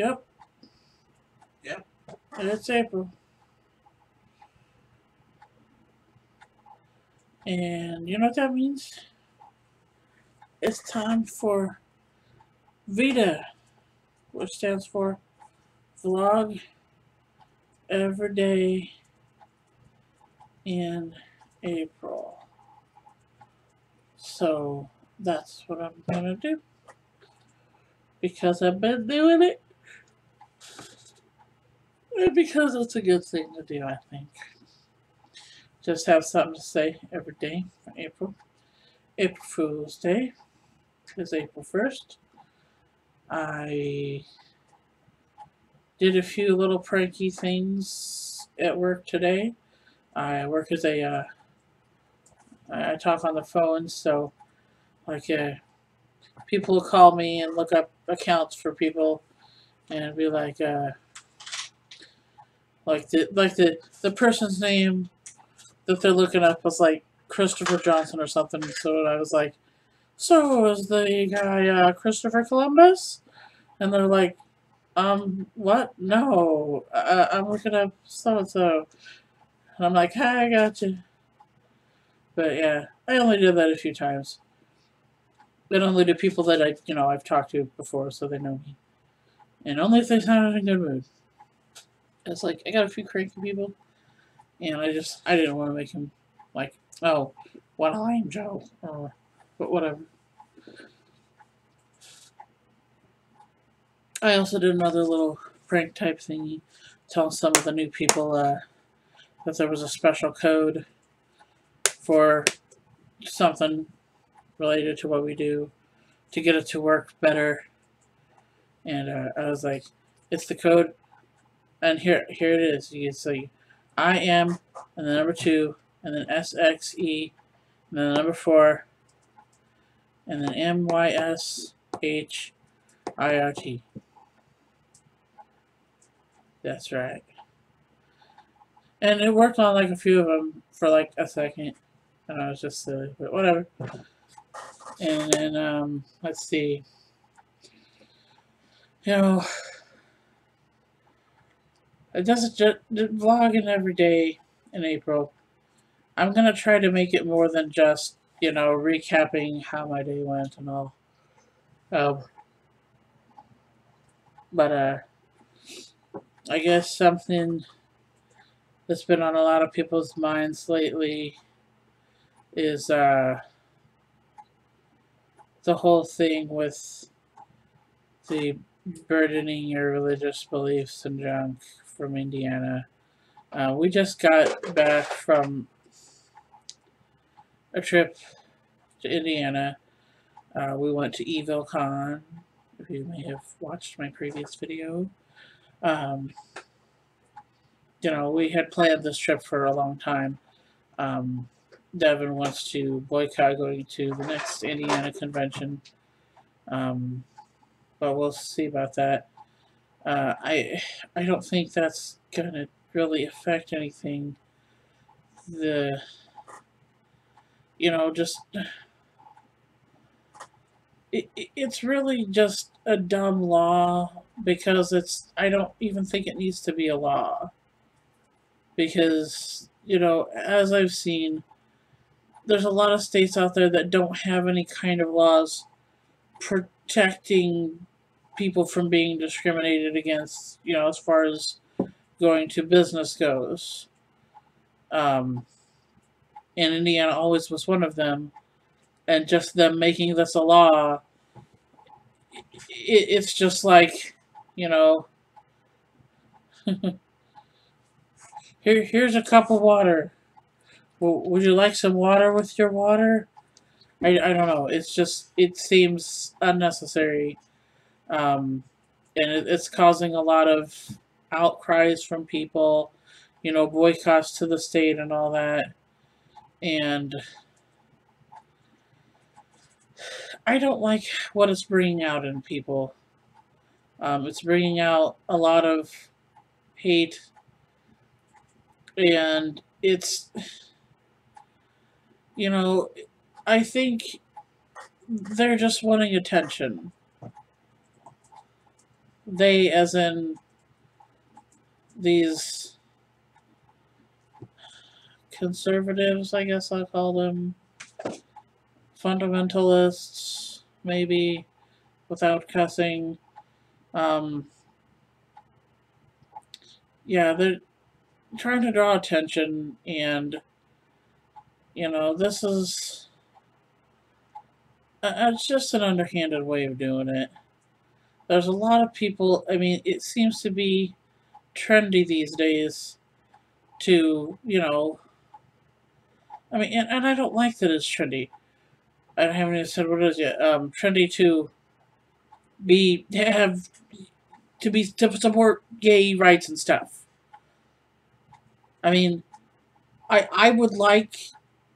Yep. Yep. It's April. And you know what that means? It's time for V.E.D.A., which stands for Vlog Every Day in April. So that's what I'm gonna do because I've been doing it and because it's a good thing to do, I think. Just have something to say every day for April. April Fool's Day is April 1st. I did a few little pranky things at work today. I work as I talk on the phone, so like people will call me and look up accounts for people and be like the person's name that they're looking up was like Christopher Johnson or something. So I was like, so is the guy Christopher Columbus? And they're like, what? No, I'm looking up so and so. And I'm like, hi, I got you. But yeah, I only did that a few times. But only to people that I've talked to before, so they know me. And only if they sound in a good mood. It's like I got a few cranky people, and I didn't want to make him like, oh, what a lame Joe, or but whatever. I also did another little prank type thingy, telling some of the new people that there was a special code for something related to what we do to get it to work better. And I was like, it's the code, and here it is. You can see I am, and the number 2, and then SXE, and then the number 4, and then MYSHIRT. That's right. And it worked on like a few of them for like a second, and I was just silly, but whatever. And then let's see, you know, it doesn't just vlogging every day in April. I'm gonna try to make it more than just recapping how my day went and all. Um, but I guess something that's been on a lot of people's minds lately is the whole thing with the burdening your religious beliefs and junk from Indiana. We just got back from a trip to Indiana. We went to EvilCon, if you may have watched my previous video. Um, we had planned this trip for a long time. Um, Devin wants to boycott going to the next Indiana convention, um, but we'll see about that. I don't think that's gonna really affect anything. The just it's really just a dumb law because I don't even think it needs to be a law because as I've seen, there's a lot of states out there that don't have any kind of laws protecting people from being discriminated against, as far as going to business goes. Um, and Indiana always was one of them. And just them making this a law, it's just like, you know, here's a cup of water. Would you like some water with your water? I don't know. It seems unnecessary. And it's causing a lot of outcries from people, boycotts to the state and all that. And I don't like what it's bringing out in people. It's bringing out a lot of hate, and you know, I think they're just wanting attention. They, as in these conservatives, I guess I'll call them, fundamentalists, maybe, without cussing. Um, yeah, they're trying to draw attention, and this is it's just an underhanded way of doing it. There's a lot of people. I mean, it seems to be trendy these days to, I mean, and I don't like that it's trendy. I haven't even said what it is yet. Trendy to be to have to support gay rights and stuff. I mean, I would like,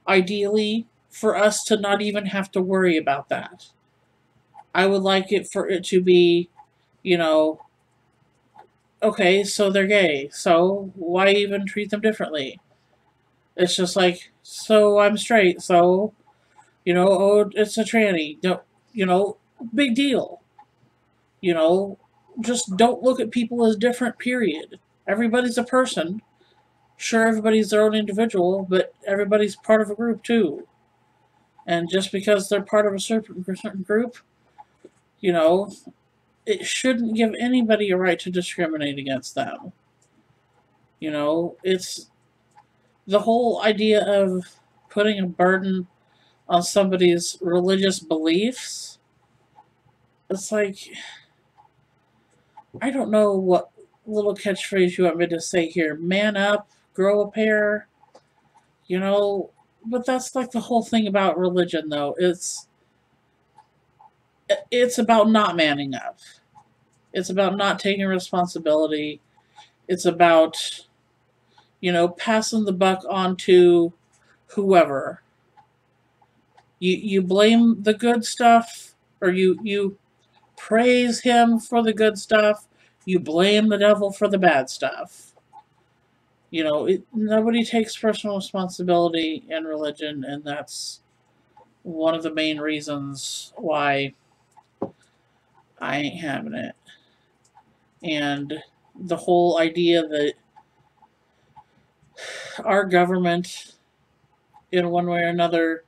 ideally, for us to not even have to worry about that. I would like it for it to be, you know, okay, so they're gay, so why even treat them differently? It's just like, so I'm straight, so oh, it's a tranny. Don't, big deal. You know, just don't look at people as different. Period. Everybody's a person. Sure, everybody's their own individual, but everybody's part of a group too. And just because they're part of a certain group, you know, it shouldn't give anybody a right to discriminate against them. It's the whole idea of putting a burden on somebody's religious beliefs. It's like, I don't know what little catchphrase you want me to say here. Man up, grow a pair, you know. But that's like the whole thing about religion, though. It's about not manning up. It's about not taking responsibility. It's about passing the buck on to whoever. You blame the good stuff, or you praise him for the good stuff. You blame the devil for the bad stuff. Nobody takes personal responsibility in religion, and that's one of the main reasons why I ain't having it. And the whole idea that our government, in one way or another,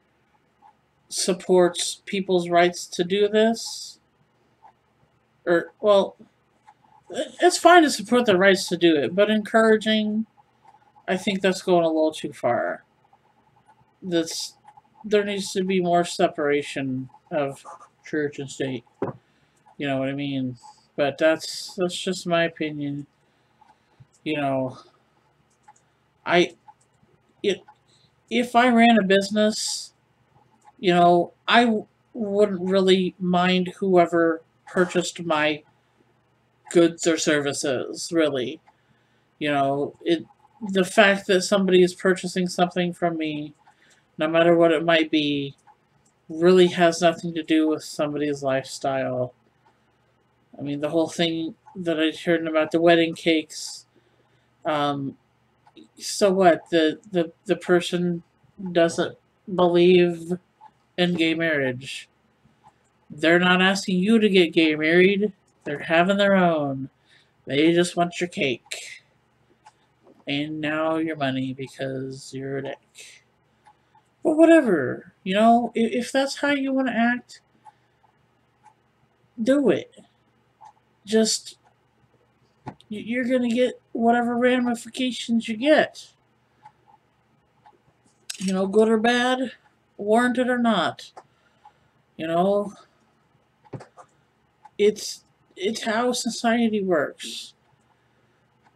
supports people's rights to do this, or, well, it's fine to support their rights to do it, but encouraging, I think that's going a little too far. There needs to be more separation of church and state. You know what I mean? But that's just my opinion. You know, I it if I ran a business, I wouldn't really mind whoever purchased my goods or services. Really, the fact that somebody is purchasing something from me, no matter what it might be, really has nothing to do with somebody's lifestyle. I mean, the whole thing that I heard about the wedding cakes. So what? The person doesn't believe in gay marriage. They're not asking you to get gay married. They're having their own. They just want your cake. And now your money because you're a dick. But whatever. If that's how you want to act, do it. Just, you're going to get whatever ramifications you get. Good or bad, warranted or not. You know, it's how society works.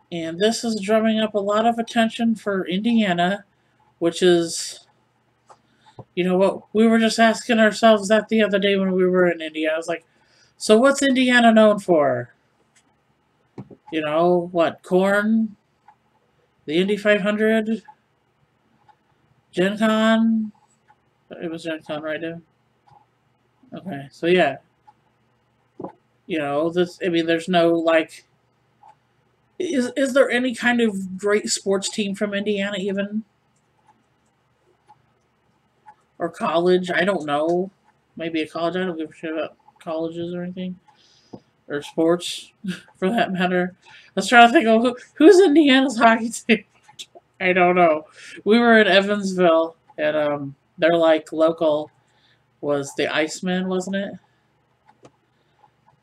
And this is drumming up a lot of attention for Indiana, which is, what we were just asking ourselves that the other day when we were in India. I was like, so what's Indiana known for? What, corn? The Indy 500? Gen Con? It was Gen Con, right, Dave? Okay, so yeah. There's no, like, is there any kind of great sports team from Indiana even? Or college? I don't know. Maybe a college. I don't give a shit about colleges or anything. or sports, for that matter. I was trying to think of who's Indiana's hockey team. I don't know. We were in Evansville, and their like local was the Iceman, wasn't it?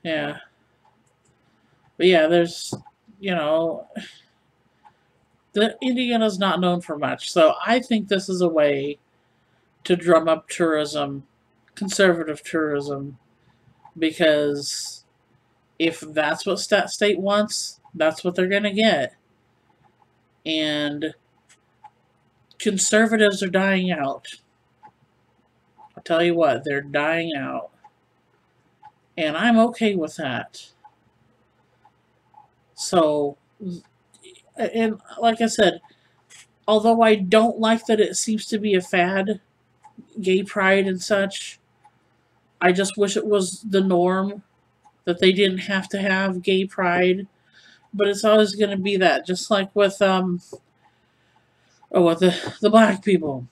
Yeah, but yeah, there's you know the Indiana's not known for much, so I think this is a way to drum up tourism, conservative tourism, because if that's what state wants, that's what they're gonna get, and conservatives are dying out. I'll tell you what, they're dying out. And I'm okay with that. So, and like I said, although I don't like that it seems to be a fad, gay pride and such, I just wish it was the norm that they didn't have to have gay pride. But it's always going to be that, just like with with the black people,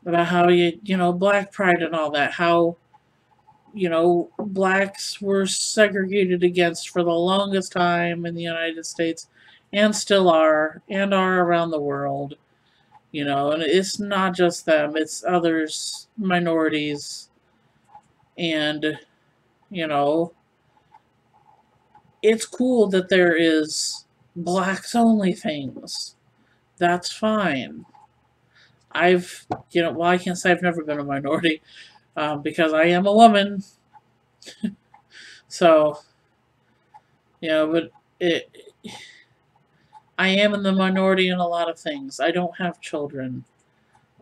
about how black pride and all that, how blacks were segregated against for the longest time in the United States and still are, and are around the world. And it's not just them, it's others, minorities, and, you know, it's cool that there is blacks only things. That's fine. Well, I can't say I've never been a minority, because I am a woman. So, but it, I am in the minority in a lot of things. I don't have children.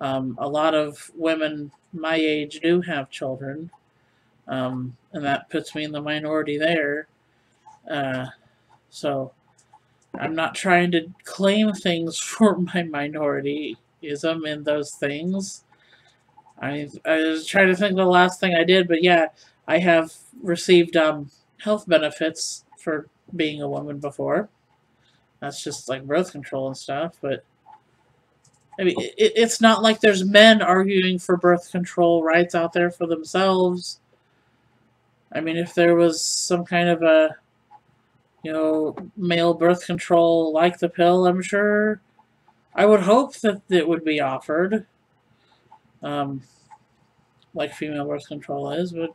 A lot of women my age do have children, and that puts me in the minority there. So I'm not trying to claim things for my minorityism in those things. I was trying to think of the last thing I did, but yeah, I have received health benefits for being a woman before. That's just like birth control and stuff, but I mean, it's not like there's men arguing for birth control rights out there for themselves. I mean, if there was some kind of a, male birth control like the pill, I'm sure, I would hope that it would be offered, um, like female birth control is, but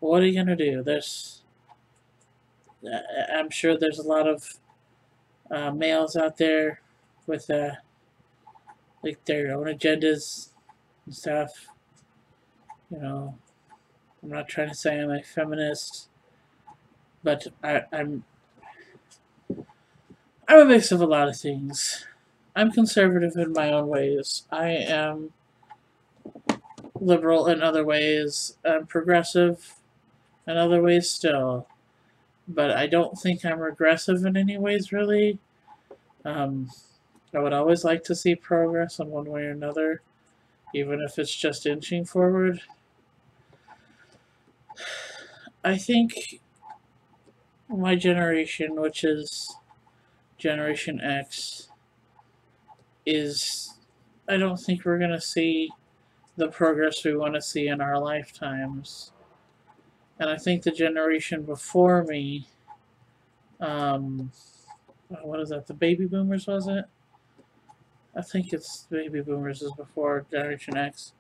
what are you going to do? I'm sure there's a lot of males out there with, like, their own agendas and stuff. I'm not trying to say I'm a feminist, but I'm a mix of a lot of things. I'm conservative in my own ways. I am liberal in other ways. I'm progressive in other ways still. But I don't think I'm regressive in any ways, really. I would always like to see progress in one way or another, even if it's just inching forward. I think my generation, which is Generation X, I don't think we're going to see the progress we want to see in our lifetimes. And I think the generation before me, what is that, the baby boomers, was it? I think it's baby boomers is before Generation X.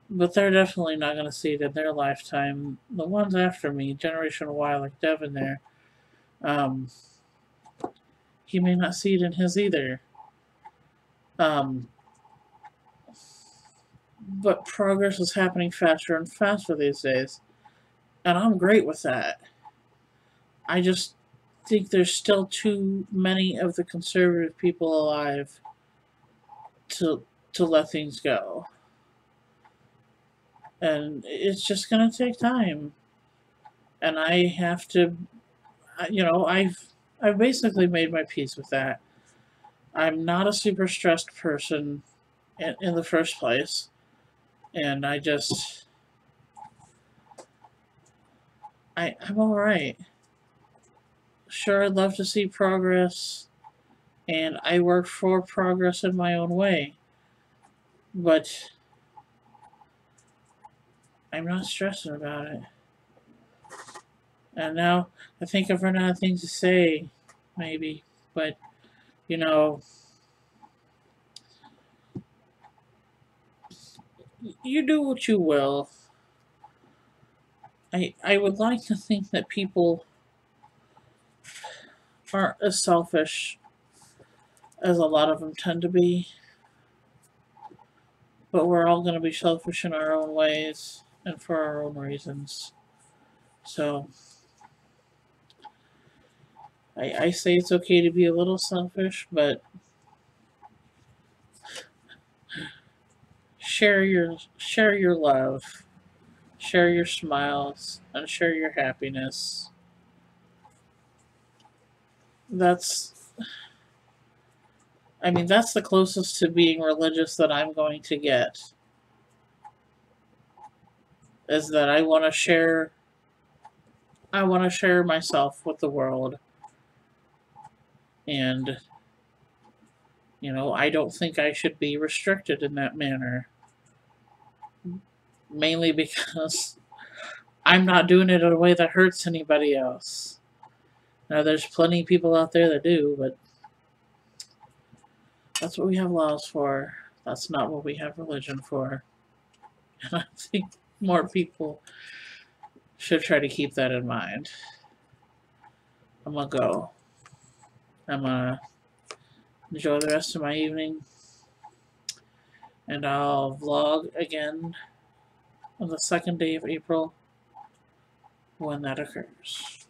But they're definitely not going to see it in their lifetime. The ones after me, Generation Y, like Devin there, he may not see it in his either. But progress is happening faster and faster these days. And I'm great with that. I just think there's still too many of the conservative people alive to let things go. And it's just going to take time. And I have to, I've basically made my peace with that. I'm not a super stressed person in the first place. And I'm alright. Sure, I'd love to see progress, and I work for progress in my own way. But I'm not stressing about it. And now I think I've run out of things to say, maybe. But, you know, you do what you will. I would like to think that people aren't as selfish as a lot of them tend to be. But we're all going to be selfish in our own ways and for our own reasons. So, I say it's okay to be a little selfish, but share your love, share your smiles, and share your happiness. That's that's the closest to being religious that I'm going to get. Is that I want to share myself with the world. And I don't think I should be restricted in that manner. Mainly because I'm not doing it in a way that hurts anybody else. Now, there's plenty of people out there that do, but that's what we have laws for. That's not what we have religion for. And I think more people should try to keep that in mind. I'm gonna go. I'm gonna enjoy the rest of my evening. And I'll vlog again on the second day of April when that occurs.